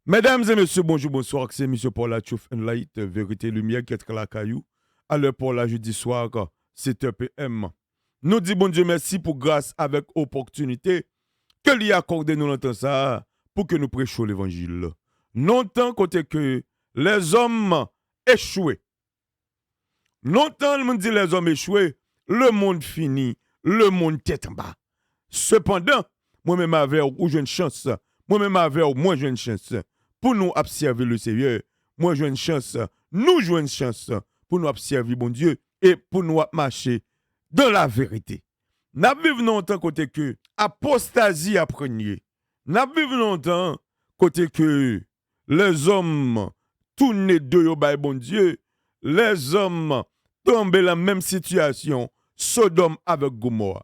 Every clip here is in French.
Mesdames et messieurs, bonjour, bonsoir. C'est M. Paul Truth and Light, Vérité Lumière, qui est la caillou. À l'heure pour la jeudi soir, 7h PM. Nous disons bon Dieu merci pour grâce avec opportunité que lui a accordé nous longtemps ça pour que nous prêchions l'évangile. Longtemps côté que les hommes échoués. Longtemps le monde dit les hommes échoués, le monde fini, le monde tête en bas. Cependant, moi-même avec ou j'ai une chance, moi-même avec ou moi j'ai une chance pour nous observer le Seigneur. Moi j'ai une chance, nous jouons une chance pour nous observer bon Dieu et pour nous marcher dans la vérité. Nous vivons longtemps côté que apostasie a premier. Nous vivons longtemps côté que les hommes tournent de yo bay bon Dieu, les hommes tombent dans la même situation, Sodome avec Gomorrhe.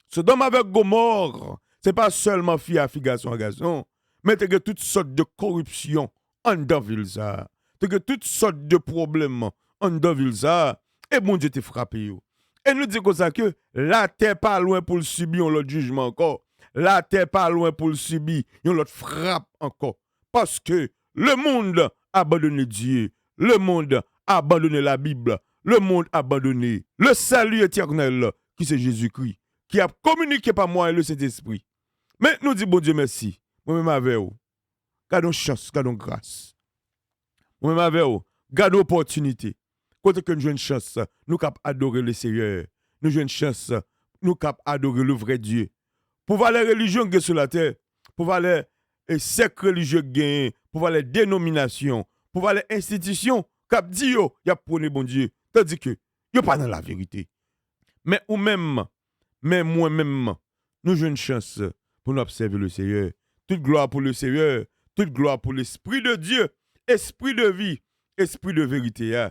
Sodome avec Gomorrhe, ce n'est pas seulement fille à garçon à garçon, mais il y a toutes sortes de corruption en dans ville ça. Il y a toutes sortes de problèmes en dans ville ça. Et bon Dieu t'a frappé. Et nous disons comme ça que la terre pas loin pour le subir l'autre jugement encore. La terre pas loin pour le subir l'autre frappe encore. Parce que le monde a abandonné Dieu. Le monde a abandonné la Bible. Le monde a abandonné le salut éternel qui c'est Jésus-Christ, qui a communiqué par moi et le Saint-Esprit. Mais nous disons bon Dieu merci. Moi-même avec vous. Gardons chance, gardons grâce. Moi-même avec vous. Gardons opportunité. Quand nous avons une chance, nous sommes adorer le Seigneur. Nous avons une chance, nous sommes adorer le vrai Dieu. Pour voir les religions qui sont sur la terre, pour voir les sectes religieux qui pour voir les dénominations, pour voir les institutions qui disent yo, y a prôné bon Dieu. Tandis que yo pas dans la vérité. Mais ou même, mais moi-même, nous avons une chance pour nous observer le Seigneur. Toute gloire pour le Seigneur, toute gloire pour l'Esprit de Dieu, Esprit de vie, Esprit de vérité,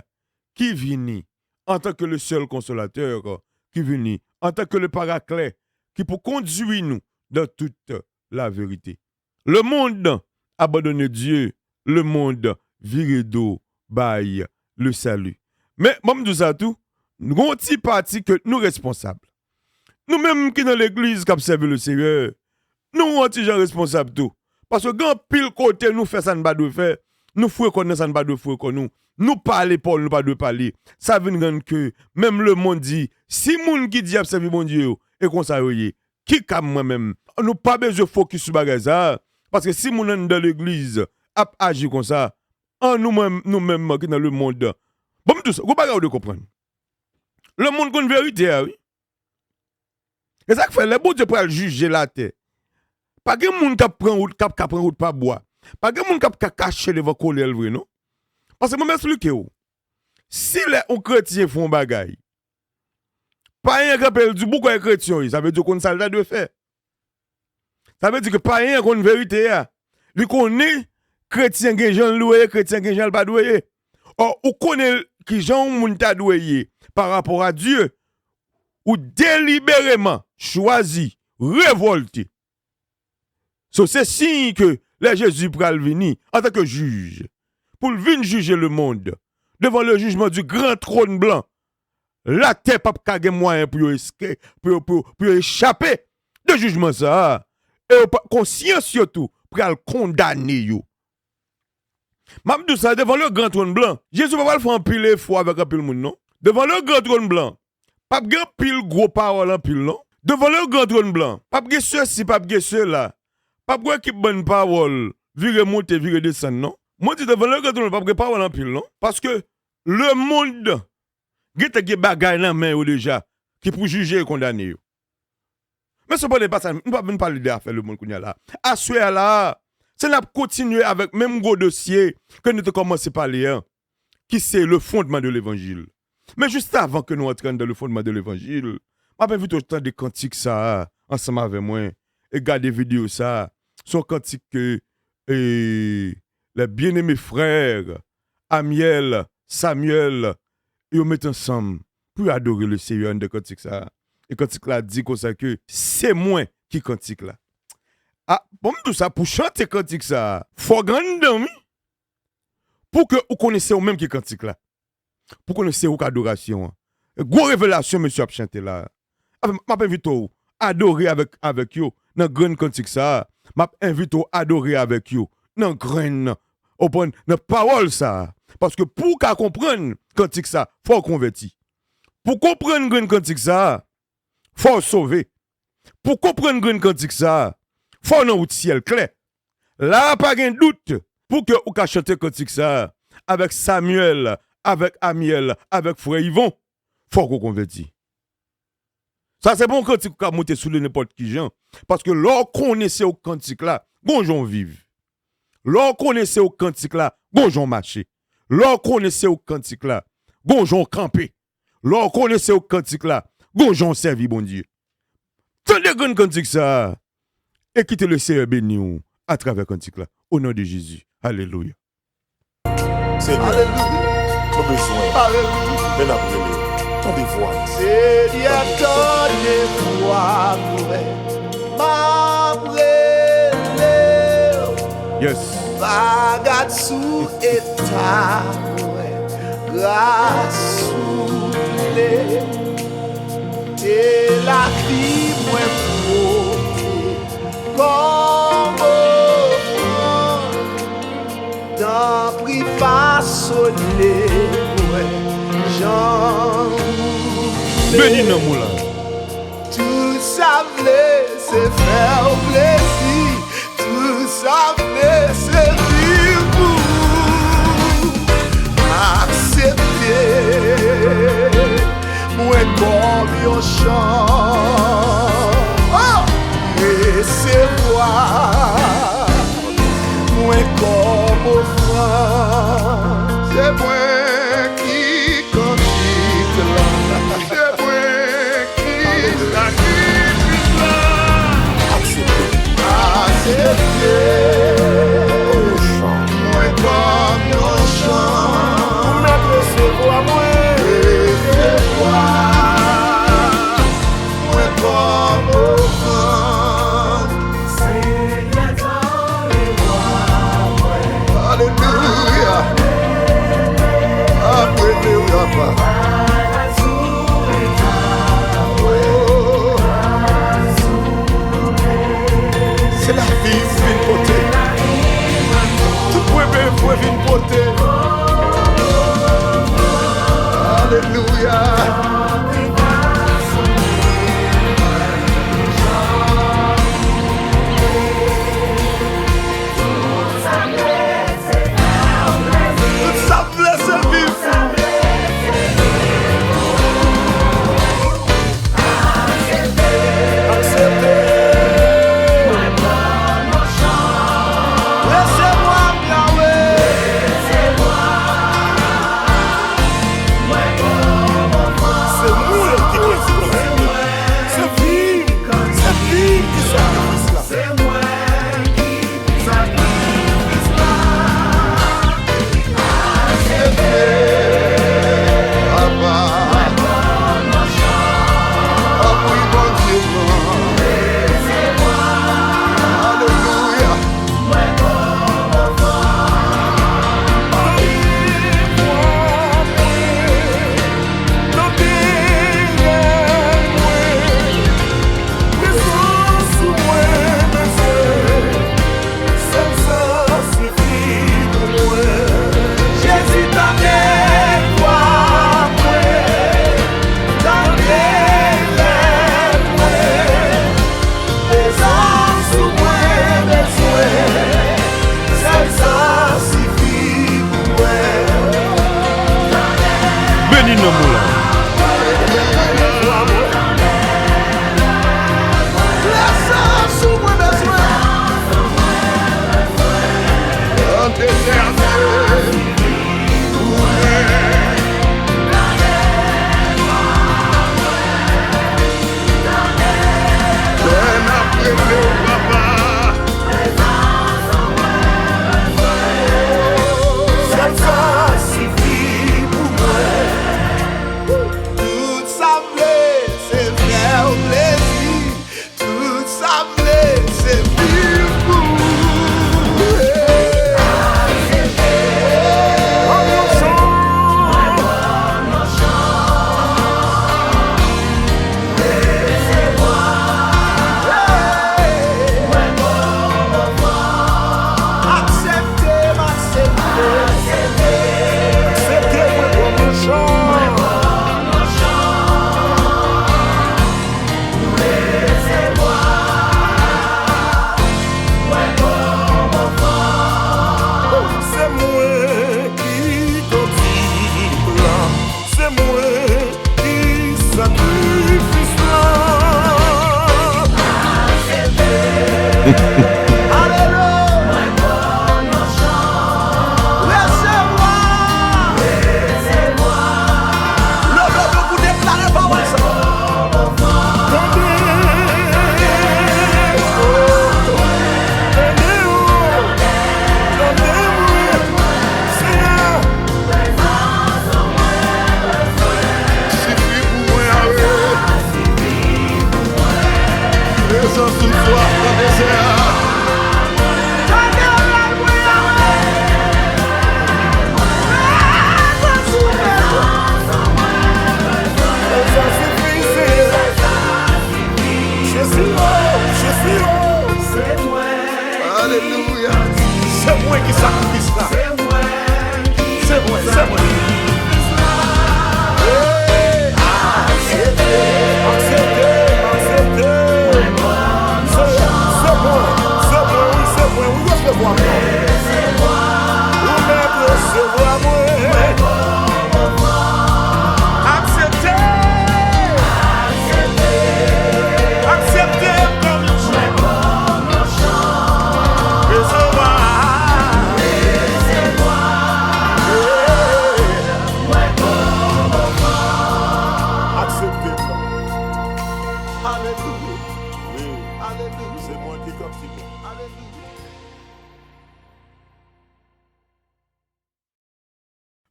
qui vient en tant que le seul consolateur, qui vient en tant que le paraclet, qui peut conduire nous dans toute la vérité. Le monde a abandonné Dieu, le monde viré d'eau, baille le salut. Mais, moi, je dis ça tout, nous avons un petit parti que nous responsables. Nous-mêmes qui dans l'église qui observons le Seigneur, nous sommes un petit gens responsables tout. Parce que quand pile côté nous fait ça ne pas de faire, nous faut connaître ça ne pas de faire comme nous parler pour nous pas de parler. Ça veut dire que même le monde dit si moun qui dit observer mon Dieu et qu'on ça qui comme moi-même, nous pas besoin de focus sur bagage ça parce que si moun dans l'église a agi comme ça, en nous-mêmes qui dans le monde. Bon tout ça, vous pas de comprendre. Le monde connaît vérité oui. Et ça fait les bon Dieu pour juger la terre. Pas que moun qui prend route pas bois. Pas que moun qui cacher devant coller vrai non. Parce que moi m'explique ou. Si les chrétiens font bagaille. Pas un qui appelle du beaucoup de chrétiens, ça veut dire qu'on ça de faire. Ça veut dire que pas un qu'on vérité a. Lui connaît chrétien qui Jean loué, chrétien qui Jean pas doué. Or ou connaît qui Jean moun ta doué par rapport à Dieu ou délibérément choisi révolté. So, c'est signe que le Jésus pral venir en tant que juge pour venir juger le monde devant le jugement du grand trône blanc. La terre pas kage moyen pour échapper de jugement ça et conscience surtout pral condamner yo. Même tout ça devant le grand trône blanc. Jésus va pas le faire empiler foi avec un pile monde non. Devant le grand trône blanc. Pas grand pile gros parole en pile non. Devant le grand trône blanc. Pas grand ceci, pas grand cela. Pas pour qui bonne parole, vire monter, vire descendre, non? Moi, je devant le gâteau, pas pour parole en pile, non? Parce que le monde, il y a des bagages dans la main déjà, qui pour juger et condamner. Mais ce n'est pas ça, nous ne pouvons pas parler d'affaires, le monde qu'on a là. À ce là, c'est là continuer avec même gros dossier que nous avons commencé à parler, hein, qui c'est le fondement de l'évangile. Mais juste avant que nous entrions dans le fondement de l'évangile, je vais inviter autant de cantiques ça, ensemble avec moi. Et regardez vidéo ça, son cantique que les bien-aimés frères, Amiel, Samuel, ils mettent ensemble pour adorer le Seigneur de cantique ça. Et cantique là dit comme ça que c'est moi qui cantique là. Ah, bon tout ça pour chanter cantique ça, faut grand pour que vous connaissiez vous même qui cantique là. Pour connaissiez vous adoration. Gros révélation monsieur a chanté là. M'a invite adorer avec vous. Dans grand cantique ça, m'a invite à adorer avec vous dans graine, au point dans parole ça. Parce que pour qu'à comprendre cantique ça, faut convertir. Pour comprendre graine cantique ça, faut sauver. Pour comprendre graine cantique ça, faut un ciel clair. Là pas de doute pour que ou ka chanter cantique ça avec Samuel, avec Amiel, avec frère Yvon, faut qu'on convertit. Ça c'est bon cantique qui monter sous n'importe qui gens parce que l'on connaissait au cantique là, bon gens vivent. L'on connaissait au cantique là, bon gens marcher. L'on connaissait au cantique là, bon gens camper. L'on connaissait au cantique là, bon gens servir bon Dieu. Tenez grand cantique ça et quittez le Seigneur béni à travers cantique là au nom de Jésus. Alléluia. Seigneur, nos besoins. Alléluia. Mais n'appelez-le. Tendez-vous. Seigneur, tendez-vous. M'appelez. Yes. Bagat sous état. Grâce sous les. Et la vie, moi, comme dans prix façonné, Jean. Béni dans moula. Tout ça voulait, c'est faire plaisir. Tout ça voulait, c'est vivre pour accepter. Moi comme un chant. Oh! Recevoir. Moi comme offrande. C'est moi qui cantique là. C'est moi qui sacrifie là. Accepter.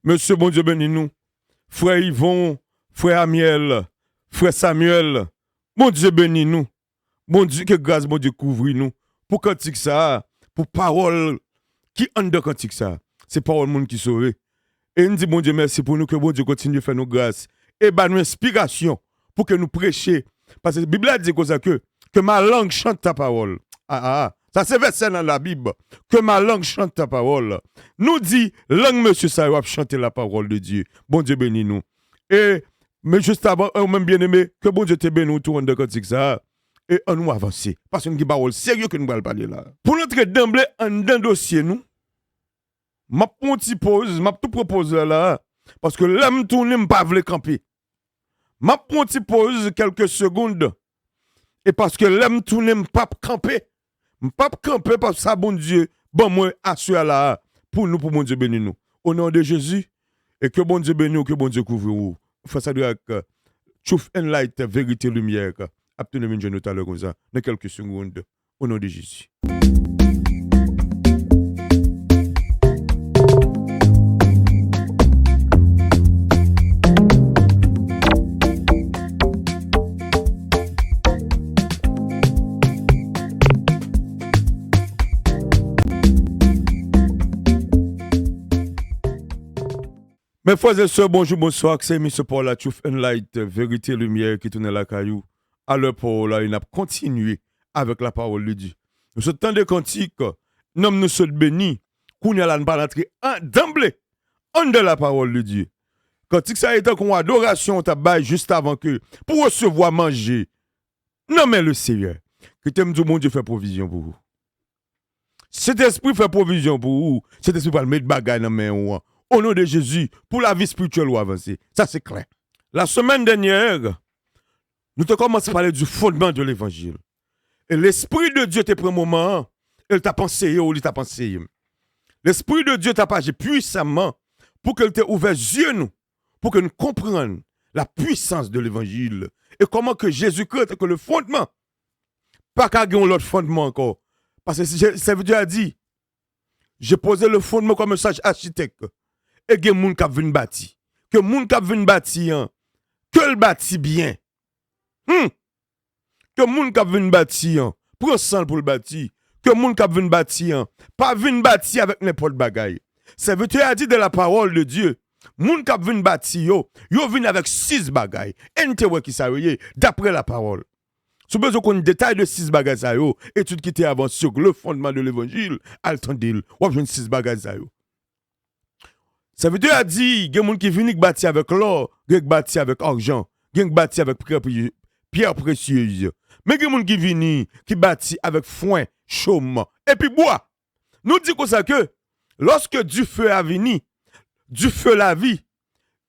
Monsieur, bon Dieu bénis nous. Frère Yvon, frère Amiel, frère Samuel, bon Dieu bénis nous. Bon Dieu, que grâce, bon Dieu couvre nous. Pour cantique ça, pour parole qui en de cantique ça. C'est parole monde qui sauve. Et nous dit bon Dieu merci pour nous, que bon Dieu continue de faire nos grâces. Et nous inspiration pour que nous prêchions. Parce que la Bible a dit que ma langue chante ta parole. Ça c'est verset dans la Bible. Que ma langue chante ta parole. Nous dit, langue monsieur ça va chanter la parole de Dieu. Bon Dieu bénis nous. Et, mais juste avant, même bien aimé, que bon Dieu te bénisse autour de cantique ça. Et on nous avancer. Parce que nous avons parole sérieux que nous allons parler là. Pour notre d'emblée, en d'un dossier, nous, ma petite pause, ma tout propose là. Parce que là, je tourne, je ne pas vle camper. Ma petite pause quelques secondes. Et parce que là, je tourne, je ne pas camper. Je ne pas camper parce que ça, bon Dieu, bon moi, assure là, pour nous, pour mon Dieu béni nous. Au nom de Jésus, et que bon Dieu béni nous, que bon Dieu couvre nous. Face à Dieu, Truth and Light, vérité, lumière. Obtenez-moi une tout à l'heure comme ça, dans quelques secondes, au nom de Jésus. Mes frères et sœurs, bonjour, bonsoir, c'est M. Paul la Truth and Light, vérité, lumière qui tourne la caillou. À l'heure pour là, il a continué avec la parole de Dieu. Nous sommes temps de cantiques, nous sommes bénis, qu'on y a là, nous pas entrer d'emblée, en de la parole de Dieu. Cantique ça a été qu'on adoration, on t'a juste avant que, pour recevoir manger. Non mais le Seigneur, que t'aimes du bon Dieu fait provision pour vous. Cet esprit fait provision pour vous, cet esprit va le mettre bagaille dans main ou. Au nom de Jésus, pour la vie spirituelle ou avancer. Ça, c'est clair. La semaine dernière, nous avons commencé à parler du fondement de l'évangile. Et l'Esprit de Dieu t'a pris un moment, il t'a pensé ou il t'a pensé. L'Esprit de Dieu t'a agi puissamment pour qu'il t'ait ouvert les yeux, nous, pour que nous comprenions la puissance de l'évangile. Et comment que Jésus-Christ, que le fondement, pas qu'à gagner l'autre fondement encore. Parce que ça veut dire a dit, j'ai posé le fondement comme un sage architecte. Et que moun k'ap vinn bâti. Que moun k'ap vinn bâti, que le bâti bien. Que moun k'ap vinn bâti, prends sang pour le bâti. Que moun k'ap vinn bâti, pas vinn bâti avec n'importe bagaille. Ça veut dire dit de la parole de Dieu. Moun k'ap vinn bâti yo vinn avec 6 bagailles. Ente wè ki sa yoye, d'après la parole. Si vous avez un détail de 6 bagages, étude qui était avant sur le fondement de l'évangile, attendez-le, vous avez 6 bagages. Ça veut dire, il y a des gens qui viennent bâtir avec l'or, qui bâtir avec argent, qui bâtir avec pierre précieuse. Mais il y a des gens qui viennent, qui bâtir avec foin, chaume, et puis bois. Nous disons comme ça que, lorsque du feu a venu, du feu la vie,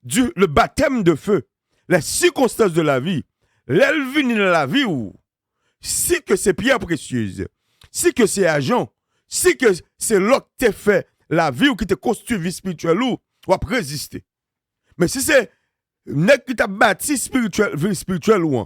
le baptême de feu, les circonstances de la vie, l'elle vient dans la vie, si que c'est pierre précieuse, si que c'est agent, si que c'est là que tu fait la vie ou qui te construit vie spirituelle ou va résister. Mais si c'est nèg qui t'a bâti vie spirituelle ou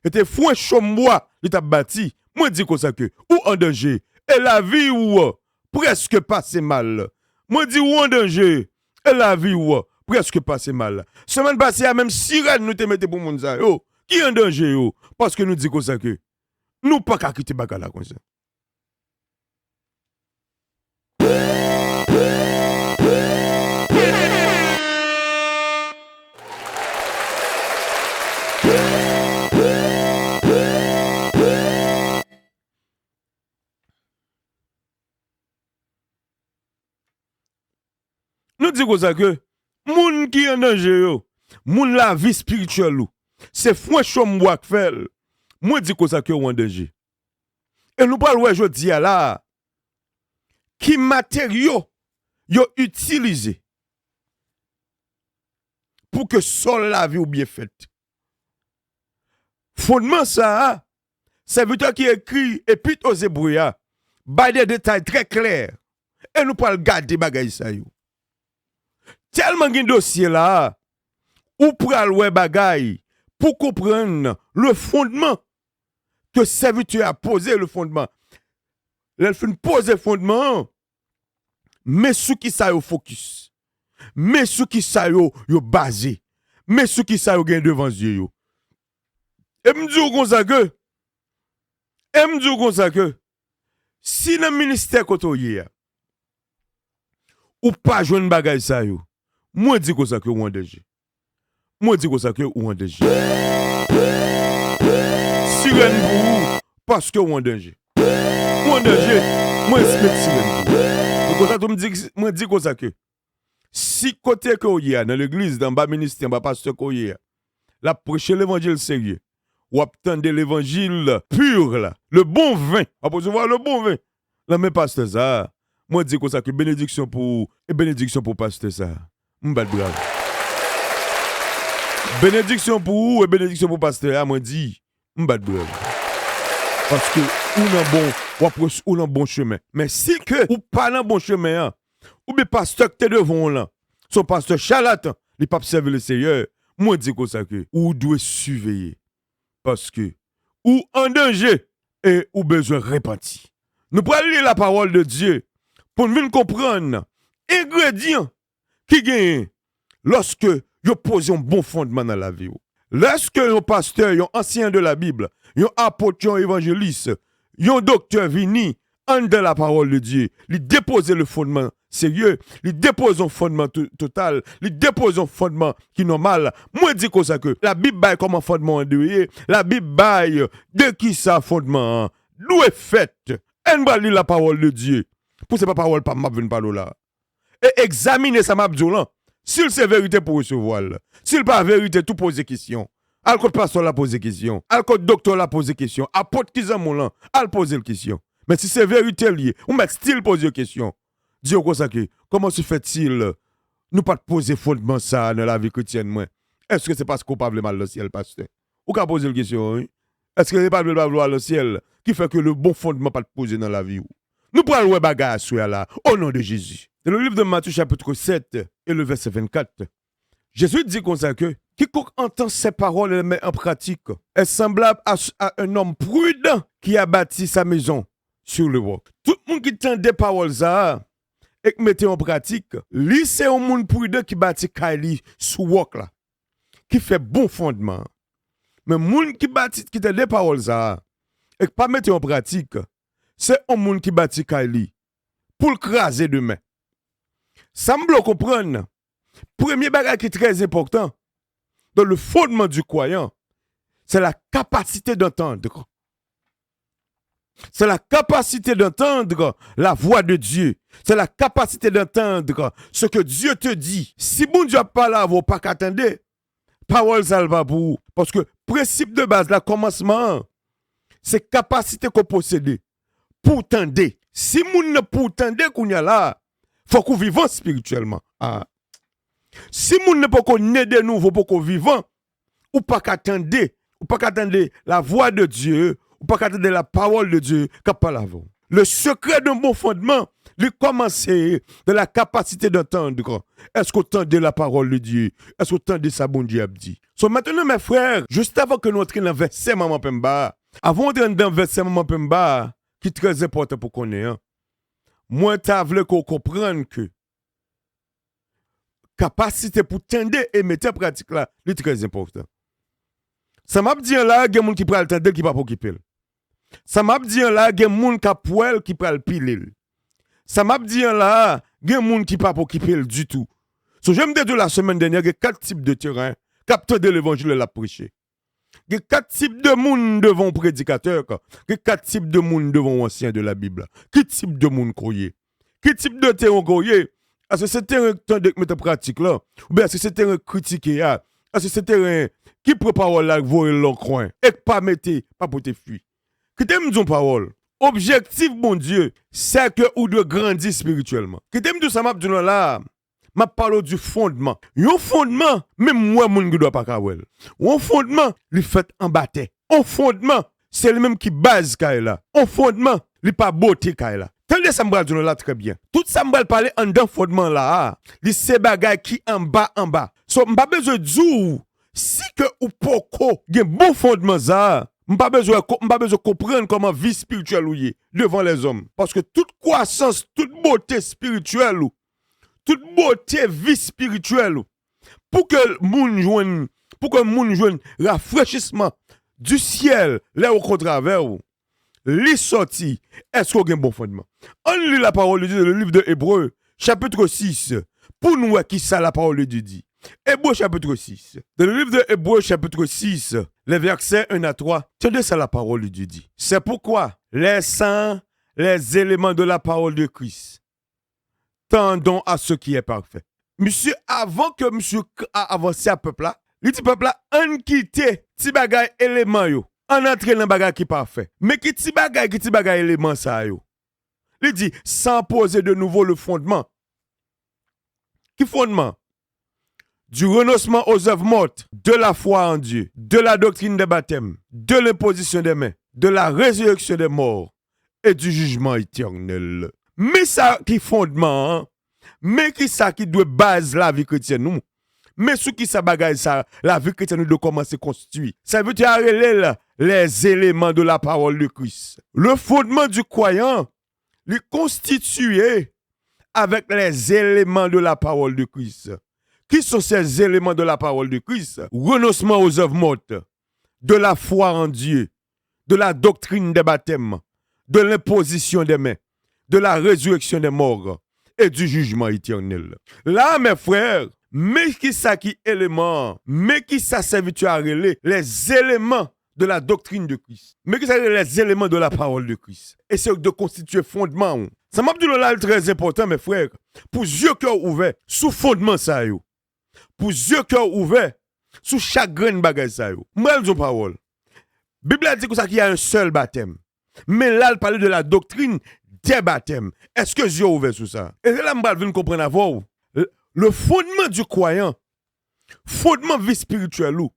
et te fou un chombois qui t'a bâti, moi dis comme ça que ou en danger et la vie ou presque passé mal. Moi dis ou en danger et la vie ou presque passé mal. Semaine passée a même sirène nous te mettez pour moun ça yo qui en danger yo parce que nous dit comme ça que nous pas qu'à quitter bagala comme ça. Nous disons comme ça que moun qui en danger yo, moun la vie spirituelle ou, c'est franchement moi qui fait. Moi dis comme ça que ou en danger. Et nous parlons aujourd'hui là qui matériaux yo utilisé pour que sol la vie ou bien faite. Fondement ça, serviteur qui écrit Épître aux Hébreux, ba des détails très clairs. Et nous parlons garder bagay ça yo. Tellement de dossier là, ou pral wè bagay pour comprendre le fondement que serviteur a posé le fondement. Elle fin poser le fondement, mais sous qui ça yo focus. Mais sous qui ça yo basé. Mais sous qui ça yo gen devant Dieu yo. Et m'dou kon sa que si dans ministère kotoye ou pas joindre bagay ça yo, moi dis comme ça que ou en danger. Moi dis comme ça que ou en danger. Sirène pour parce que ou en danger. Ou en danger, moi respecte sirène pour. Donc ça tu me dis moi dis comme ça que si côté que ou dans l'église dans bas ministère bas pasteur ko la prêcher l'évangile sérieux ou attendre l'évangile pur là, le bon vin, on peut voir le bon vin. Là mais pasteur ça, moi dis comme ça que bénédiction pour pasteur ça. M'bad bravo. Bénédiction pour vous et bénédiction pour pasteur, moi dit m'bad bravo. Parce que ou dans bon chemin. Mais si que ou pas dans bon chemin, ou bien pasteur que t'es devant là, son pasteur charlatan, il pas servir le Seigneur, moi dis comme ça que ou doit surveiller. Parce que ou en danger et ou besoin repentir. Nous prenons lire la parole de Dieu pour nous comprendre ingrédients qui gagne lorsque vous posez un bon fondement dans la vie. Lorsque un pasteur, un ancien de la Bible, un apôtre, un évangéliste, un docteur vini en de la parole de Dieu, il dépose le fondement sérieux, il dépose un fondement total, il dépose un fondement qui est normal. Moi, je dis comme ça que la Bible baille comme un fondement endeuillé, la Bible baille de qui ça fondement, d'où est fait. On va lire la parole de Dieu. Pour cette parole, pas m'a venir parler là. Et examiner ça m'a dit là. S'il c'est vérité pour recevoir, s'il pas vérité, tout poser question. Alcool pasteur la poser question. Alcool docteur la poser question. Apôtre qui zan là, al poser question. Mais si c'est vérité lié, on met style poser question. Dieu comme ça que comment se fait-il nous pas poser fondement ça dans la vie chrétienne moi? Est-ce que c'est parce qu'on parle mal le ciel pasteur? Ou qu'a poser la question hein? Est-ce que c'est pas le ciel qui fait que le bon fondement pas poser dans la vie? Nous prenons le bagage là au nom de Jésus. Dans le livre de Matthieu chapitre 7 et le verset 24, Jésus dit comme ça que quiconque entend ces paroles et les met en pratique est semblable à un homme prudent qui a bâti sa maison sur le roc. Tout le monde qui entend des paroles ça et qui met en pratique, lui c'est un monde prudent qui bâtit Kaili sur le roc là, qui fait bon fondement. Mais monde qui bâtit qui entend des paroles ça et qui pas mettre en pratique, c'est un monde qui bâtit Kaili pour le craser demain. Ça me bloque comprendre. Premier bagage qui est très important dans le fondement du croyant, c'est la capacité d'entendre. C'est la capacité d'entendre la voix de Dieu. C'est la capacité d'entendre ce que Dieu te dit. Si bon Dieu pas là, vous pas qu'attendre. Parole ça va pour vous. Parce que principe de base, le commencement, c'est capacité qu'on possède pour tendre. Si moun ne pour tendre qu'on y a là, faut qu'on vivant spirituellement. Ah. Si moun ne peut qu'on naît de nouveau pour qu'on vivant, ou pas qu'attendre la voix de Dieu, ou pas qu'attendre la parole de Dieu, qu'a pas l'avant. Le secret d'un bon fondement, il commence de la capacité d'entendre. Est-ce qu'on entend la parole de Dieu? Est-ce qu'on entend sa bon Dieu a dit? So maintenant, mes frères, juste avant que nous entrions dans le verset Maman Pemba, avant d'entrer dans le verset Maman Pemba, qui est très important pour qu'on ait, moi, tu voulu qu'on comprenne que capacité pour tendre et mettre en pratique là, c'est très important. Ça m'a dit là, il y a des gens qui prennent le temps qui pas pour occuper. Ça m'a dit là, il y a des gens qui poêle qui prennent le pile. Ça m'a dit là, il y a des gens qui pas pour occuper du tout. So j'aime de la semaine dernière, il y a 4 types de terrain capteur de l'évangile la prêcher. Il y a 4 types de monde devant prédicateur, il y a 4 types de monde devant ancien de la Bible. Quel type de monde croyez? Quel type de terrain croyez? Est-ce que c'est terrain de mettre en pratique là? Ou bien est-ce que c'est terrain critiqué là? Est-ce que c'est terrain qui prépare là voyer l'en coin et pas mettre pas pour te fuir? Qui t'aime dire parole? Objectif mon Dieu, c'est que ou de grandir spirituellement. Qui t'aime dire ça m'a dit là? M'a parlé du fondement. Un fondement, même moi mon qui doit pas kawel. Un fondement, il fait en bâté. Un fondement, c'est le même qui base kaila. Un fondement, il pas beauté kaila. Tendez ça m'bral là très bien. Tout ça m'bral parler en dans fondement là, li c'est bagay qui en bas. So m'pas besoin de si que ou poko gen bon fondement ça, m'pas besoin comprendre comment vie spirituelle ou y devant les hommes parce que toute croissance, toute beauté spirituelle ou toute beauté vie spirituelle pour que moun joigne rafraîchissement du ciel là au travers li sorti est-ce qu'on a un bon fondement. On lit la parole de Dieu dans le livre de Hébreux chapitre 6 pour nous qui ça la parole de Dieu dit. Hébreux chapitre 6. Dans le livre de Hébreux chapitre 6, les versets 1 à 3, tenez ça la parole de Dieu dit. C'est pourquoi laissant les éléments de la parole de Christ tendons à ce qui est parfait. Monsieur, avant que monsieur a avancé à peuple là, il dit peuple là, on quitte ti bagay élément yo, on entre dans bagay qui parfait. Mais qui ti bagay élément ça yo. Il dit sans poser de nouveau le fondement. Qui fondement? Du renoncement aux œuvres mortes, de la foi en Dieu, de la doctrine des baptêmes, de l'imposition des mains, de la résurrection des morts et du jugement éternel. Mais ça qui fondement, mais qui ça qui doit base la vie chrétienne nous. Mais ce qui ça bagaille ça, la vie chrétienne nous doit commencer à constituer. Ça veut dire les éléments de la parole de Christ. Le fondement du croyant, il constitué avec les éléments de la parole de Christ. Qui sont ces éléments de la parole de Christ? Renoncement aux œuvres mortes, de la foi en Dieu, de la doctrine des baptêmes, de l'imposition des mains, de la résurrection des morts et du jugement éternel. Là, mes frères, mais qui ça qui élément, mais qui ça servit à relayer les éléments de la doctrine de Christ, mais qui ça les éléments de la parole de Christ. Et c'est de constituer fondement. Ça m'a dit là très important, mes frères, pour yeux cœur ouvert, sous fondement ça yo. Pour yeux cœur ouvert, sous chaque grain bagage ça yo. Moi je parole. Bible a dit que ça qu'il y a un seul baptême. Mais là il parle de la doctrine des baptêmes. Est-ce que yeux ouvert sur ça? Et là m'bral venir comprendre avant. Le fondement du croyant, fondement vie spirituelle ou,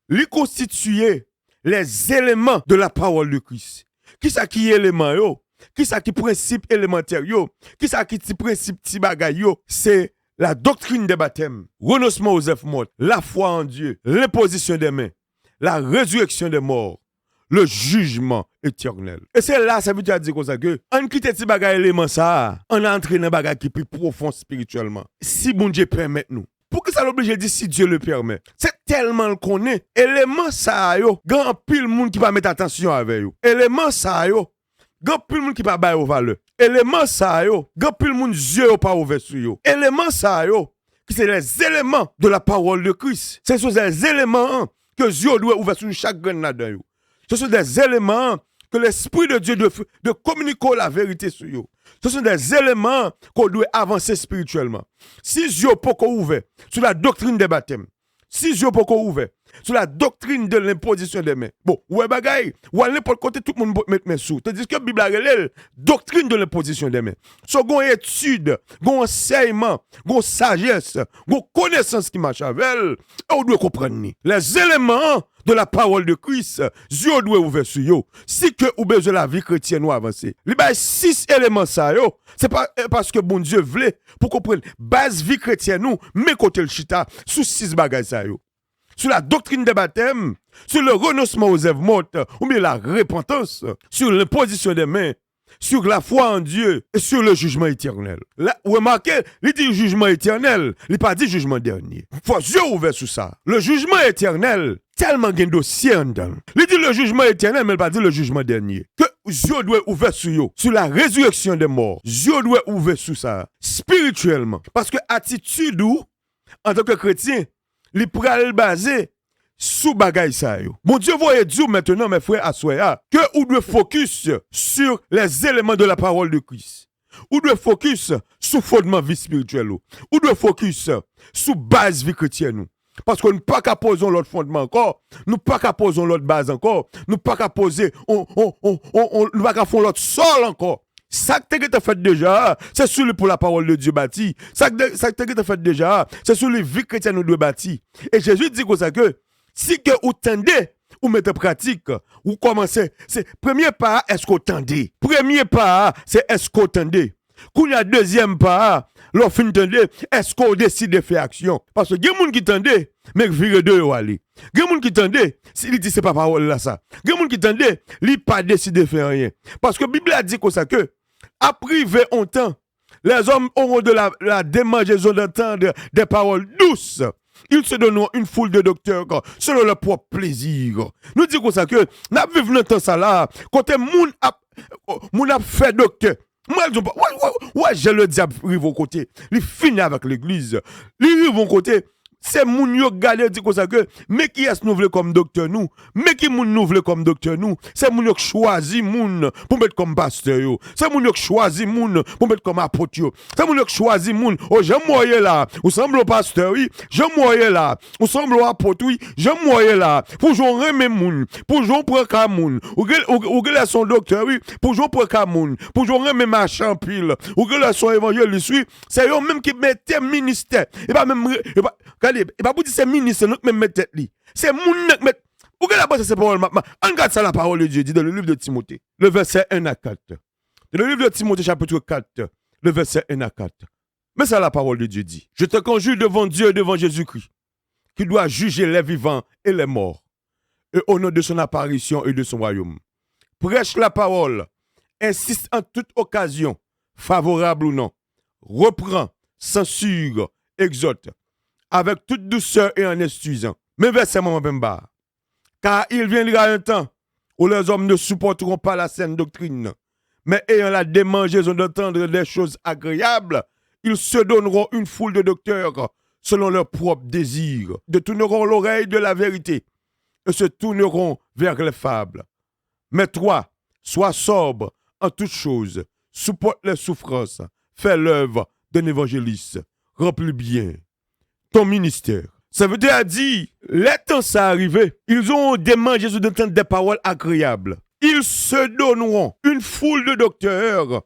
lui constituer les éléments de la parole de Christ. Qui ça qui élément yo? Qui ça qui principe élémentaire yo? Qui ça qui principe ti bagay yo? C'est la doctrine des baptêmes, renoncement aux œuvres mortes, la foi en Dieu, l'imposition des mains, la résurrection des morts, le jugement éternel. Et c'est là, ça veut dire comme ça que, on quitte ces bagages éléments ça, on entre dans un bagage qui est plus profond spirituellement. Si bon Dieu permet nous. Pour que ça l'oblige de dire si Dieu le permet. C'est tellement le connaît. Élément ça yo, grand pile monde qui va mettre attention avec yo. Élément ça yo, grand pile monde qui va bailler au valeur. Élément ça yo, grand pile monde yeux pas ouvert sur yo. Élément ça yo, qui c'est les éléments de la parole de Christ. Ce sont des éléments que Dieu doit ouvrir sur chaque grain là-dedans yo. Ce sont des éléments que l'Esprit de Dieu de communiquer la vérité sur eux. Ce sont des éléments qu'on doit avancer spirituellement. Si Dieu peut ouvert sur la doctrine des baptêmes, si Dieu peut ouvert sur la doctrine de l'imposition des mains. Bon, ouais bagaille, ou à n'importe côté tout le monde peut mettre main sous. Tandis que la Bible a relève doctrine de l'imposition des mains. So gon étude, gon enseignement, gon sagesse, gon connaissance qui marche avec elle, on doit comprendre les éléments de la parole de Christ, Dieu doit ouvrir sur yo. Si que ou besoin la vie chrétienne ou avancer. Il y a 6 éléments ça yo. C'est pas parce que bon Dieu voulait pour comprendre base vie chrétienne nous, mais côté le chita sous 6 bagages ça yo. Sur la doctrine des baptêmes, sur le renoncement aux œuvres mortes, ou bien la repentance, sur l'imposition des mains, sur la foi en Dieu et sur le jugement éternel. Là, remarquez, il dit jugement éternel, il pas dit jugement dernier. Faut Dieu ouvert sur ça. Le jugement éternel, tellement il y a un dossier en dedans. Il dit le jugement éternel, mais il pas dit le jugement dernier. Que Dieu doit ouvert sur eux, sur la résurrection des morts. Dieu doit ouvert sur ça, spirituellement. Parce que attitude ou, en tant que chrétien, il pral basé sous bagay sa yo. Bon Dieu voyez Dieu maintenant mes frères assoya que ou doit focus sur les éléments de la parole de Christ. Ou doit focus sur fondement vie spirituelle ou doit focus sur base vie chrétienne. Parce qu'on ne pas qu'à poser l'autre fondement encore, nous pas qu'à poser l'autre base encore, nous pas qu'à poser on pas qu'à faire l'autre sol encore. Ça que tu as fait déjà, c'est sur pour la parole de Dieu bâti. Ça que tu as fait déjà, c'est sur les vies chrétiennes nous doit bâti. Et Jésus dit comme ça que si que vous tendez, ou mettez en pratique, ou commencez, c'est premier pas, est-ce qu'on tendez? Premier pas, c'est est-ce qu'on tendez? Quand il y a deuxième pas, l'offre tendez, est-ce qu'on décide de faire action? Parce que il y a des gens qui tendent, mais qui virent de ou aller. Il y a des gens qui tendent, s'il dit c'est pas parole là ça. Il y a des gens qui tendent, ils pas décidé de faire rien. Parce que la Bible a dit comme ça que, à priver en temps, les hommes auront de la démangeaison d'entendre des paroles douces. Ils se donneront une foule de docteurs selon leur propre plaisir. Nous disons comme ça que nous vivons dans temps ça là, quand moun a fait docteur. Moi, j'ai le diable rive au côté. Il finit avec l'église. Il rive au côté. C'est moun yo gade dit comme ça que mais qui est-ce nous voulons comme docteur nous, mais qui moun nous voulons comme docteur nous, c'est moun yo choisi moun pour mettre comme pasteur yo, c'est moun yo choisi moun pour mettre comme apôtre yo, c'est moun yo choisi moun oh j'aime moyen là, ou semble au pasteur oui, j'aime moyen là, ou semble au apôtre oui, j'aime moyen là, pour jouer remet moun, pour jouer pour ka moun, ou gèle son docteur oui, pour jouer pour ka moun, pour jouer remet machin pile, ou gèle son évangéliste oui, c'est eux même qui mettent ministère, et pas même et pas pour dire c'est ministre nous même mettre tête li. C'est moun qui met ou que la base c'est parole on regarde ça la parole de Dieu dit dans le livre de Timothée, le verset 1 à 4. Dans le livre de Timothée chapitre 4, le verset 1 à 4. Mais ça la parole de Dieu dit. Je te conjure devant Dieu et devant Jésus-Christ qui doit juger les vivants et les morts et au nom de son apparition et de son royaume. Prêche la parole, insiste en toute occasion, favorable ou non. Reprend, censure, exhorte avec toute douceur et en excusant. Mais verset maman Bemba. Car il viendra un temps où les hommes ne supporteront pas la saine doctrine, mais ayant la démangeaison d'entendre des choses agréables, ils se donneront une foule de docteurs selon leurs propres désirs, détourneront l'oreille de la vérité et se tourneront vers les fables. Mais toi, sois sobre en toutes choses, supporte les souffrances, fais l'œuvre d'un évangéliste, remplis bien ton ministère. Ça veut dire, les temps ça arrivé, ils ont démangé d'entendre des paroles agréables. Ils se donneront une foule de docteurs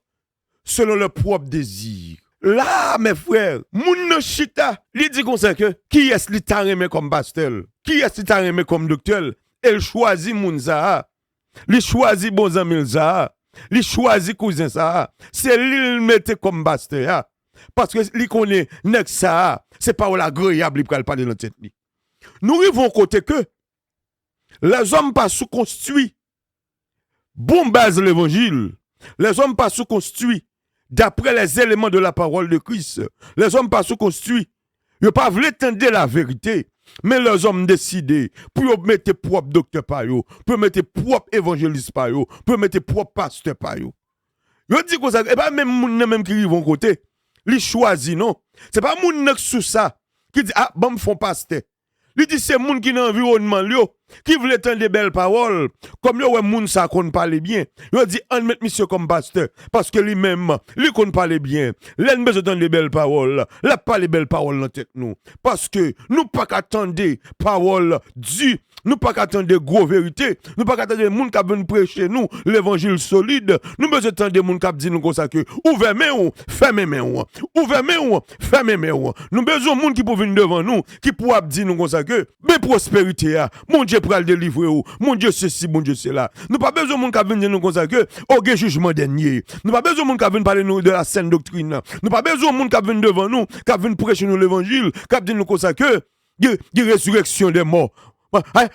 selon leurs propres désirs. Là, mes frères, moun chita, il dit comme ça que qui est-ce qui t'a aimé comme pasteur? Qui est-ce qui t'a aimé comme docteur? Elle choisit moun ça. Il choisit bon ami ça. Il choisit cousin ça. C'est lui qui mette comme pasteur. Parce que li connaît nek ça, c'est parole agréable pour parler dans tête li. Nous arrivons côté que les hommes pas sous-construits bon base l'évangile. Les hommes pas sous-construits d'après les éléments de la parole de Christ. Les hommes pas sous-construits. Ils pas voulu entendre la vérité. Mais les hommes décident pour mettre propre docteur par yo, pour mettre propre évangéliste par yo, pour mettre propre pasteur par yo. Yo dit comme ça, et pas même moun même qui arrivent côté. Li choisi non, c'est pas moun nak sous ça qui dit ah bon me font pasteur. Li dit c'est moun qui dans environnement yo qui voulait entendre des belles paroles, comme yo ouais moun ça qu'on parle bien, yo dit on met monsieur comme pasteur parce que lui-même, lui qu'on parle bien. L'en besoin d'entendre des belles paroles, là pas les belles paroles dans tête nous parce que nous pas qu'attendre paroles du nous pas qu'attendre des gros vérités, nous pas qu'attendre des moun qui viennent prêcher nous l'évangile solide, nous besoin d'entendre des moun qui dit nous comme ça que ouvrez main ou fermez main ou ouvrez main ou fermez main ou nous besoin moun qui pour venir devant nous qui pour dire nous comme ça que mais prospérité a mon Dieu pour le délivrer ou mon Dieu ceci mon Dieu cela nous pas besoin moun qui venir dire nous comme ça que au jugement dernier nous pas besoin moun qui venir parler nous de la sainte doctrine nous pas besoin moun qui venir devant nous qui venir prêcher nous l'évangile qui dire nous comme ça que il résurrection des morts.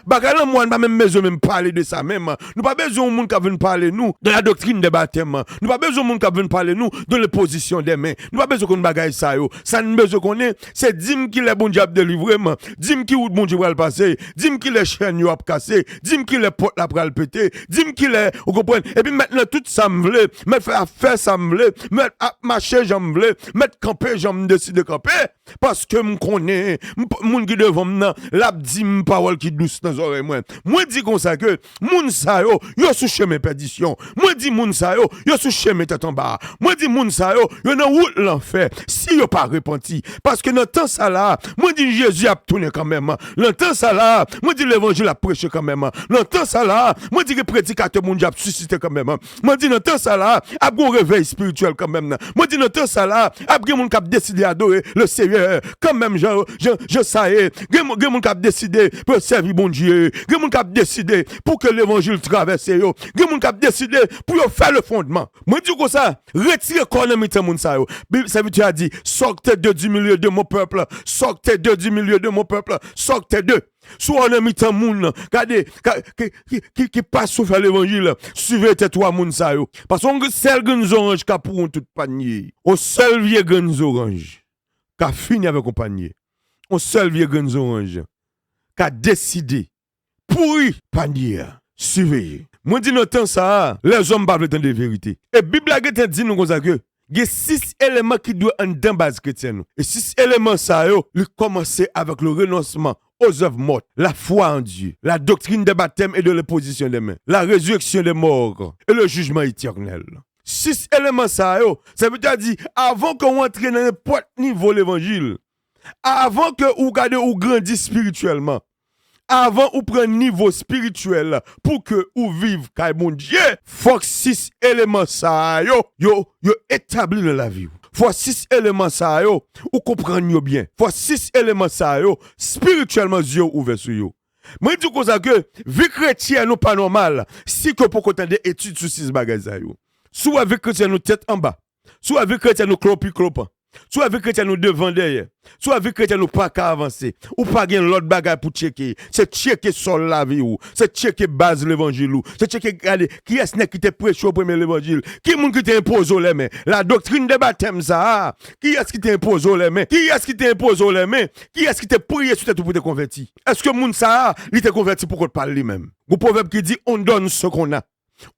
Bagalan moi pas même besoin même parler de ça même nous pas besoin de monde qui vienne parler nous de la doctrine des baptêmes nous pas besoin de monde qui vienne parler nous de la position des mains nous pas besoin qu'on bagaille ça yo ça nous besoin qu'on est c'est dim qui les bon Dieu délivrer dim qui ou bon Dieu va le passer dim qui les chaînes yo a casser dim qui les portes la pral péter dim qui les vous comprenez et puis maintenant tout ça me veut mettre faire ça me veut mettre marcher j'en veut mettre camper j'en décide de camper parce que me connais monde qui devant moi la dim parole qui douce dans oreilles moi dis comme ça que moun sa yo sous chemin perdition moi dis moun sa yo sous chemin tête en bas moi dis moun sa yo dans route l'enfer si yo pas repenti parce que dans temps ça là moi dis Jésus a tourné quand même dans temps ça là moi dis l'évangile a prêché quand même dans temps ça là moi dis que prédicateur mon Dieu a suscité quand même moi dis dans temps ça là a bon réveil spirituel quand même moi dis dans temps ça là a gen moun qui a décidé adorer le Seigneur quand même je sais gen moun qui a décidé pour servir bon Dieu, il y a des gens qui ont décidé pour que l'évangile traverse, il y a des gens qui ont décidé pour faire le fondement. Moi, je dis comme ça, retirez l'économie de mon ça. Ça veut dire, sortez de du milieu de mon peuple, sortez de du milieu de mon peuple, sortez de. Soit on a mis un moun, qui passe sur faire l'évangile, suivez tes trois moun ça yo. Parce qu'on seul gans orange qui pour tout panier. On seul vieux gans orange qui fini avec un panier. On seul vieux gans orange qui a décidé pourri panier. Suivez. Moi dis non temps ça, les hommes parlent de la vérité. Et Bible a dit nous comme ça que il y a 6 éléments qui doivent en dans base chrétienne. Et 6 éléments ça yo, il commencer avec le renoncement aux œuvres mortes, la foi en Dieu, la doctrine des baptêmes et de l'imposition des mains, la résurrection des morts et le jugement éternel. 6 éléments ça yo, ça veut dire avant qu'on entre dans n'importe niveau l'évangile, avant que vous gardez ou grandissez spirituellement, avant ou prendre niveau spirituel pour que ou vive kay mon Dieu, faut que 6 éléments ça yo établi dans la vie. Faut 6 éléments ça yo ou comprendre bien. Faut 6 éléments ça yo spirituellement yeux ouverts sur yo. Moi dis comme ça que vie chrétienne nous pas normal si que pour qu'on des études sur 6 bagages ça yo. Soit vie chrétienne nous tête en bas, soit vie chrétienne nous clopant. Soit avec chrétien nous devant derrière, soit avec chrétien nous pas qu'à avancer, ou pas gain l'autre bagage pour checker, c'est checker sol la vie ou, c'est checker base l'évangile ou, c'est checker regarder qui est-ce qui te prêché au premier l'évangile, qui moun qui t'impose les mains, la doctrine des baptêmes ça, qui est-ce qui t'impose les mains, qui est-ce qui t'impose les mains, qui est-ce qui te prié sur tête pour te convertir. Est-ce que moun ça, il te converti pour qu'on te parle lui-même. Le proverbe qui dit on donne ce qu'on a.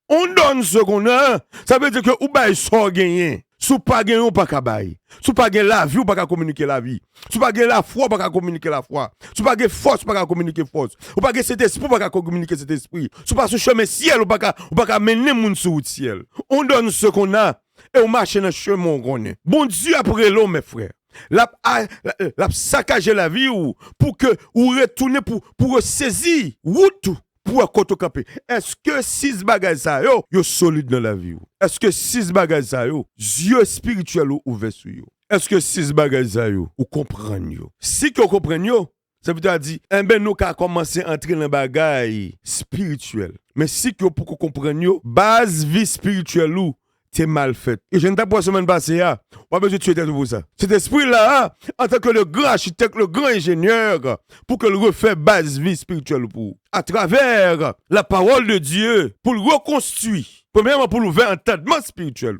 On donne ce qu'on a, ça veut dire que ou bail sort gagner. Sous pas gagner ou pas kabay. Sous pas gagner la vie ou pas communiquer la vie. Sous pas gagner la foi ou pas communiquer la foi. Sous pas gagner force ou pas communiquer force. Ou pas gagner cet esprit ou pas communiquer cet esprit. Sous pas sur chemin ciel ou pas mener moun sur le ciel. On donne ce qu'on a et on marche dans le chemin qu'on est. Bon Dieu après l'homme mes frères. La saccager la vie ou pour que ou retourner pour saisir route pour côté camper. Est-ce que 6 bagages ça yo solide dans la vie? Est-ce que 6 bagages ça yo yeux spirituels ouverts sur yo? Est-ce que 6 bagages ça yo ou comprendre yo? Si que comprendre yo, ça veut dire nous ka commencer à entrer dans bagaille spirituel. Mais si que pour comprendre yo, base vie spirituelle ou c'est mal fait. Et je ne t'ai pas semaine passée, on a besoin de tuer pour ça. Cet esprit-là, en tant que le grand architecte, le grand ingénieur, pour que le refait base vie spirituelle pour. À travers la parole de Dieu, pour le reconstruire. Premièrement, pour l'ouvrir entendement spirituel.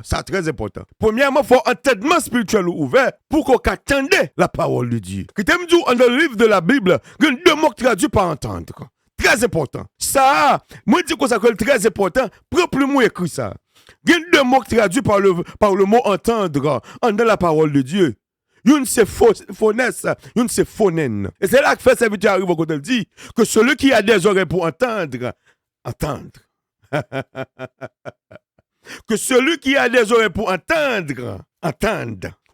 Ça très important. Premièrement, il faut entendement spirituel ouvert pour qu'on attende la parole de Dieu. Qui t'aime dire, dans le livre de la Bible, il y a 2 mots traduits par entendre. Très important. Ça, moi je dis que ça c'est très important. Prends plus moi écrit ça. Il y a 2 mots traduits par le mot entendre dans la parole de Dieu. Une c'est faunesse, une c'est phonène. Et c'est là que fait serviteur arrive quand elle dit que celui qui a des oreilles pour entendre. Que celui qui a des oreilles pour entende.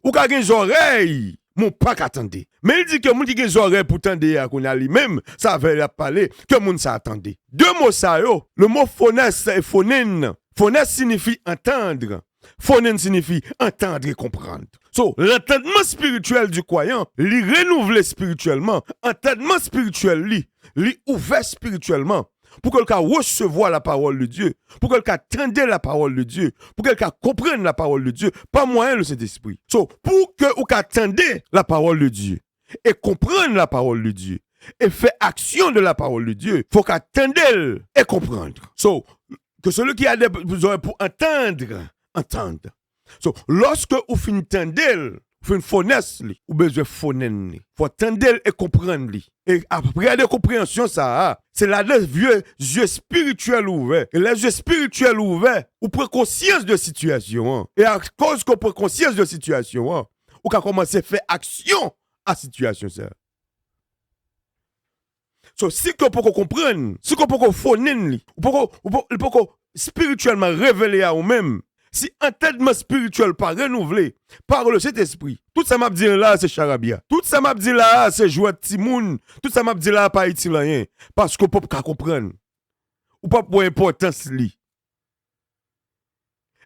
Ou qui a des oreilles, mon pas qu'attendez. Mais il dit que moun qui a des oreilles pour entendre, qu'on a lui-même, ça veut parler que moun ça attendait. Deux mots ça yo, le mot phonesse et phonène. Phonesse signifie entendre. Phonène signifie entendre et comprendre. So, l'entendement spirituel du croyant, li renouvelé spirituellement, entendement spirituel li ouvert spirituellement, pour qu'elle recevoir la parole de Dieu, pour qu'elle attende la parole de Dieu, pour qu'elle comprenne la parole de Dieu, pas moyen le Saint-Esprit. So, pour que vous attendez la parole de Dieu et comprendre la parole de Dieu et faire action de la parole de Dieu, faut qu'attendez et comprendre. So, que celui qui a des oreilles pour entendre. So, lorsque vous finissez d'entendre, vous faites une phonesse, vous besoin de phonène. Il faut entendre et comprendre. Et après la compréhension, ça, c'est là les yeux spirituels ouverts. Et les yeux spirituels ouverts, vous prenez conscience de la situation. Et à cause qu'on prend conscience de la situation, vous pouvez commencer à faire action à la situation. So, si vous pouvez comprendre, si vous pouvez phonène, vous pouvez spirituellement révéler à vous-même. Si entendement spirituel pas renouvelé par le Saint-Esprit, tout ça m'a dit là, c'est charabia. Tout ça m'a dit là, c'est jouer de timoun. Tout ça m'a dit là, pas utile rien. Parce que vous ne pouvez pas comprendre. Ou pas pour importance li.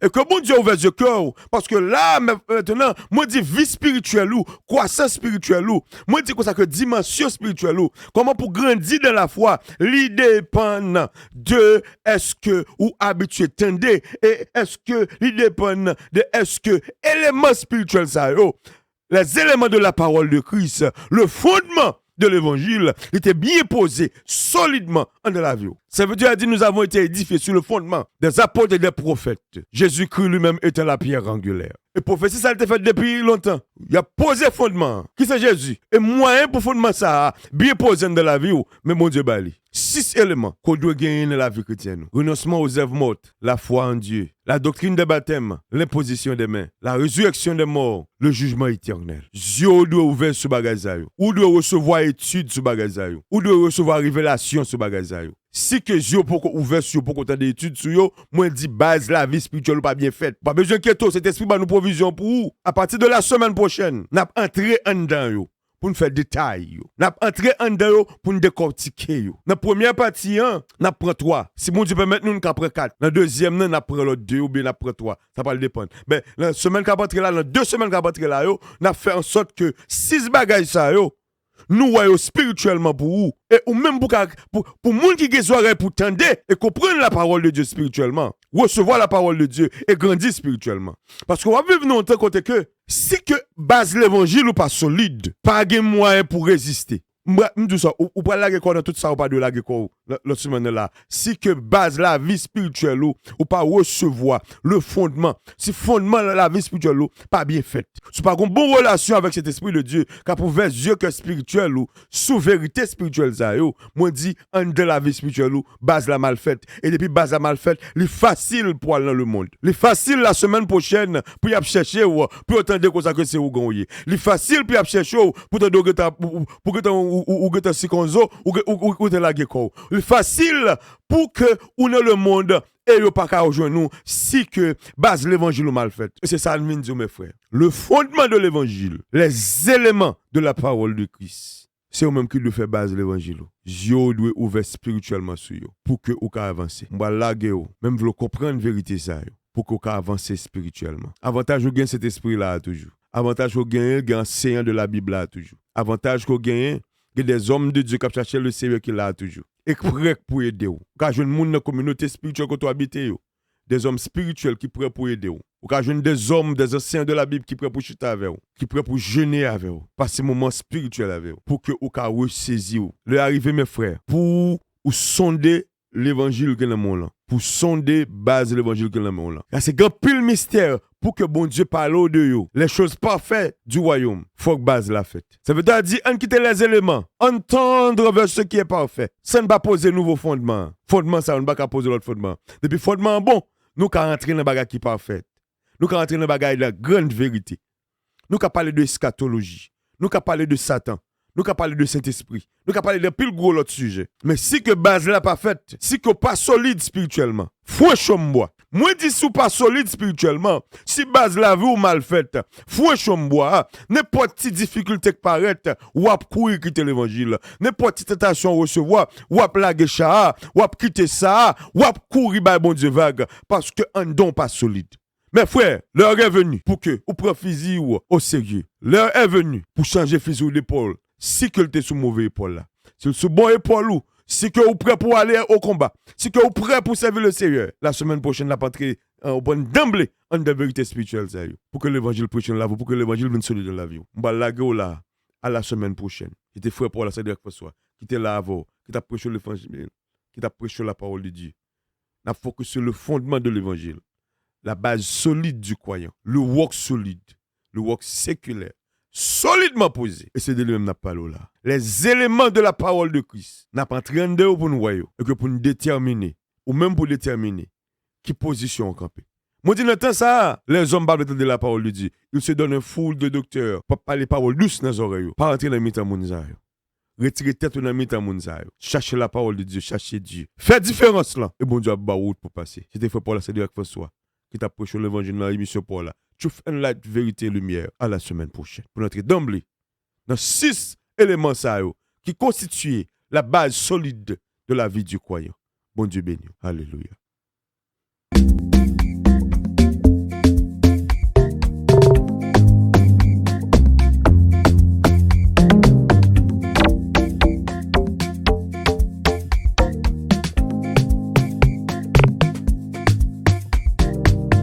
Et que bon Dieu ouvre le cœur. Parce que là, maintenant, moi dis vie spirituelle ou, croissance spirituelle ou, moi dis comme ça que dimension spirituelle ou, comment pour grandir dans la foi, l'idée dépend de est-ce que ou habitué tendez, et est-ce que l'idée dépend de est-ce que éléments spirituels ça yo, les éléments de la parole de Christ, le fondement de l'évangile était bien posé solidement en de la vie. Ça veut dire que nous avons été édifiés sur le fondement des apôtres et des prophètes. Jésus-Christ lui-même était la pierre angulaire. Et prophétie, ça a été fait depuis longtemps. Il a posé fondement. Qui c'est Jésus? Et moyen pour fondement ça, bien posé dans la vie, mais mon Dieu bali. 6 éléments qu'on doit gagner dans la vie chrétienne. Renoncement aux œuvres mortes, la foi en Dieu, la doctrine des baptêmes, l'imposition des mains, la résurrection des morts, le jugement éternel. Dieu doit ouvrir ce bagage. Ou doit recevoir étude sur bagage. Ou doit recevoir révélation sur bagage. Si que Dieu peut ouvrir sur pour qu'on des études sur yo, moi dit base la vie spirituelle pas bien faite. Pas besoin que cet esprit va nous provision pour vous. À partir de la semaine prochaine, n'a entré en dedans yo pour nous faire détail yo. N'a entré en dedans yo pour nous décortiquer yo. Dans première partie n'a prend 3. Si mon Dieu permet nous prend 4. Dans deuxième n'a prend l'autre 2 ou bien n'a prend 3. Ça va dépendre. Ben la semaine qu'a rentrer là, dans 2 semaines qu'a rentrer là yo, n'a fait en sorte que 6 bagages ça yo nous voyons spirituellement pour vous. Et ou même pour moun qui ont oreilles pour tendre et comprendre la parole de Dieu spirituellement. Recevoir la parole de Dieu et grandir spirituellement. Parce qu'on va vivre dans un temps côté que si que base l'évangile ou pas solide, pas de moyen pour résister. M'dou ça ou pas la quoi dans tout ça ou pas de la quoi l'autre semaine là. Si que base la vie spirituelle ou pas recevoir le fondement, si fondement la vie spirituelle ou pas bien fait. C'est pas une bonne relation avec cet esprit de Dieu car pour vers Dieu que spirituel ou sous vérité spirituelle ça yo, moi dit en de la vie spirituelle ou base la mal faite et depuis base la mal faite, il facile pour aller dans le monde. Il facile la semaine prochaine pour y chercher ou pour entendre comme ça que c'est ou gagner. Il facile pour y chercher pour te ou que tu sikonzo ou te la geko. C'est facile pour que on ait le monde et yo pas ka rejoindre nous si que base l'évangile mal fait. C'est ça le dire mes frères. Le fondement de l'évangile, les éléments de la parole de Christ, c'est eux même qui doit faire base l'évangile. Dieu doit ouvrir spirituellement sur yo pour que ou ka avancer. On va laguer yo, même vouloir comprendre vérité ça yo pour que ou ka avancer spirituellement. Avantage ou gain cet esprit là toujours. Avantage ou gain enseignant de la Bible là toujours. Avantage qu'on gagne il y a des hommes de Dieu qui cherchent le Seigneur qui l'a toujours. Et prêts pour aider. Quand je ne dans la communauté spirituelle que tu habites, des hommes spirituels qui prêts pour aider. Quand je des hommes, des anciens de la Bible qui prêts pour chuter avec vous, qui prêts pour jeûner avec vous, passer un moment spirituel avec vous, pour que vous puissiez ressaisir. Le arrivé, mes frères, pour sonder l'évangile que nous avons là, pour sonder base de l'évangile que nous avons là. C'est un pile mystère pour que bon Dieu parle de vous. Les choses parfaites du royaume, faut que base la fête. Ça veut dire on quitte les éléments, entendre vers ce qui est parfait. Ça ne va pas poser nouveau fondement. Fondement ça, on ne va pas poser l'autre fondement. Depuis fondement bon, nous quand rentrer dans bagage qui parfait. Nous quand rentrer dans bagage de la grande vérité. Nous qu'à parler de eschatologie. Nous qu'à parler de Satan. Nous qu'à parler de Saint-Esprit. Nous qu'à parler de pile gros l'autre sujet. Mais si que base là pas faite, si que pas solide spirituellement, franchement, moi dis si pas solide spirituellement, si base là ou mal faite, franchement, n'importe petite difficulté qui paraît, ou à courir quitter l'évangile, n'importe petite tentation recevoir, ou à plaguer ça, ou à quitter ça, ou à courir par bon Dieu vague, parce que un don pas solide. Mais frère, l'heure est venue pour que vous preniez fusil au sérieux. L'heure est venue pour changer fusil d'épaule. Si que vous êtes sous mauvais épaule là. Si sous bon épaule ou si que vous prêt pour aller au combat. Si que vous prêt pour servir le Seigneur. La semaine prochaine, la patrie au bon d'emblée en de vérité spirituelle sérieux. Pour que l'évangile prêche dans la vie, pour que l'évangile vienne solide dans la vie. On va laguer là à la semaine prochaine. Qui était frère pour la Seigneur François, qui était là avant, qui t'a prêché l'évangile, qui t'a prêché la parole de Dieu. N'a focus sur le fondement de l'évangile. La base solide du croyant, le work solide, le work séculaire, solidement posé. Et c'est de lui-même n'a pas là. Les éléments de la parole de Christ n'a pas entré en dehors pour nous voir et que pour nous déterminer, ou même pour déterminer qui position on camper. Moi dis dans ça, les hommes parlent de la parole de Dieu. Ils se donnent un foule de docteurs pour parler paroles douces dans les oreilles, pas entrer dans le mitan mounzaï. Retirer tête dans le mitan mounzaï. Chercher la parole de Dieu, chercher Dieu. Faire différence là. Et bon Dieu a ba route pour passer. C'était fait pour la Seigneur François qui t'a prêché l'évangile dans l'émission pour là. Truth and Light, vérité, lumière, à la semaine prochaine. Pour entrer d'emblée dans 6 éléments ça qui constituent la base solide de la vie du croyant. Bon Dieu béni. Alléluia.